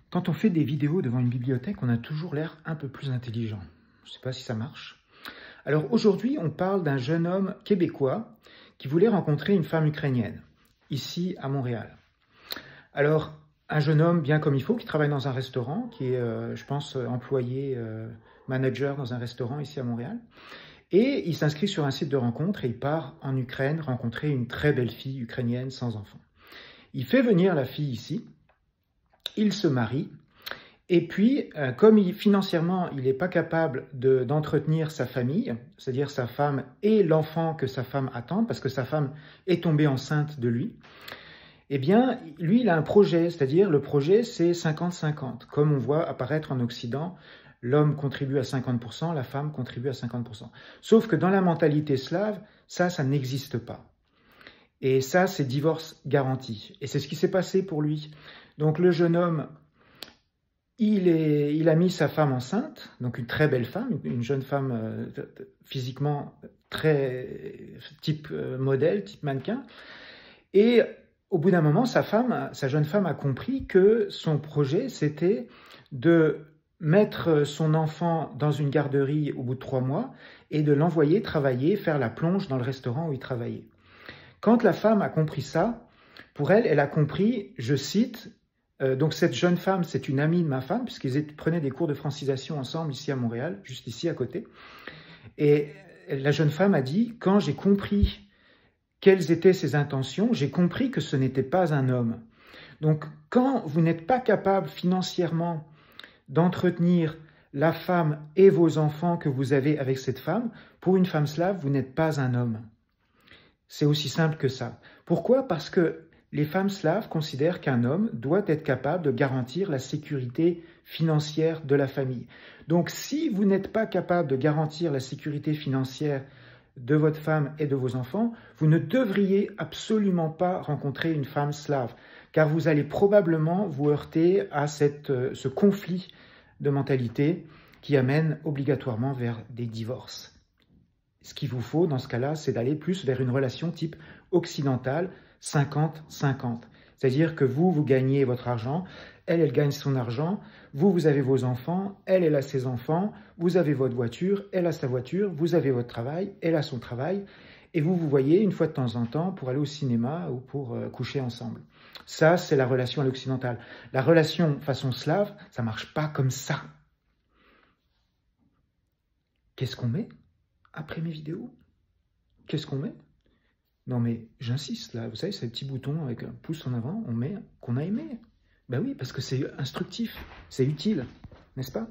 Quand on fait des vidéos devant une bibliothèque, on a toujours l'air un peu plus intelligent. Je ne sais pas si ça marche. Alors aujourd'hui, on parle d'un jeune homme québécois qui voulait rencontrer une femme ukrainienne, ici à Montréal. Alors, un jeune homme bien comme il faut, qui travaille dans un restaurant, qui est, je pense, employé, manager dans un restaurant ici à Montréal. Et il s'inscrit sur un site de rencontre et il part en Ukraine rencontrer une très belle fille ukrainienne sans enfant. Il fait venir la fille ici, il se marie, et puis, comme financièrement, il n'est pas capable d'entretenir sa famille, c'est-à-dire sa femme et l'enfant que sa femme attend, parce que sa femme est tombée enceinte de lui, eh bien, lui, il a un projet, c'est-à-dire le projet, c'est 50-50. Comme on voit apparaître en Occident, l'homme contribue à 50%, la femme contribue à 50%. Sauf que dans la mentalité slave, ça n'existe pas. Et ça, c'est divorce garanti. Et c'est ce qui s'est passé pour lui. Donc le jeune homme, il a mis sa femme enceinte, donc une très belle femme, une jeune femme physiquement très type modèle, type mannequin. Et au bout d'un moment, sa jeune femme a compris que son projet, c'était de mettre son enfant dans une garderie au bout de 3 mois et de l'envoyer travailler, faire la plonge dans le restaurant où il travaillait. Quand la femme a compris ça, pour elle, elle a compris, je cite, donc cette jeune femme, c'est une amie de ma femme, puisqu'ils prenaient des cours de francisation ensemble ici à Montréal, juste ici à côté. Et la jeune femme a dit, quand j'ai compris quelles étaient ses intentions, j'ai compris que ce n'était pas un homme. Donc quand vous n'êtes pas capable financièrement d'entretenir la femme et vos enfants que vous avez avec cette femme, pour une femme slave, vous n'êtes pas un homme. C'est aussi simple que ça. Pourquoi? Parce que les femmes slaves considèrent qu'un homme doit être capable de garantir la sécurité financière de la famille. Donc si vous n'êtes pas capable de garantir la sécurité financière de votre femme et de vos enfants, vous ne devriez absolument pas rencontrer une femme slave, car vous allez probablement vous heurter à ce conflit de mentalité qui amène obligatoirement vers des divorces. Ce qu'il vous faut dans ce cas-là, c'est d'aller plus vers une relation type occidentale, 50-50. C'est-à-dire que vous gagnez votre argent, elle gagne son argent, vous avez vos enfants, elle a ses enfants, vous avez votre voiture, elle a sa voiture, vous avez votre travail, elle a son travail, et vous voyez une fois de temps en temps pour aller au cinéma ou pour coucher ensemble. Ça, c'est la relation à l'occidentale. La relation façon slave, ça ne marche pas comme ça. Qu'est-ce qu'on met après mes vidéos? Qu'est-ce qu'on met? Non mais j'insiste là, vous savez, ce petit bouton avec un pouce en avant, on met qu'on a aimé. Ben oui, parce que c'est instructif, c'est utile, n'est-ce pas?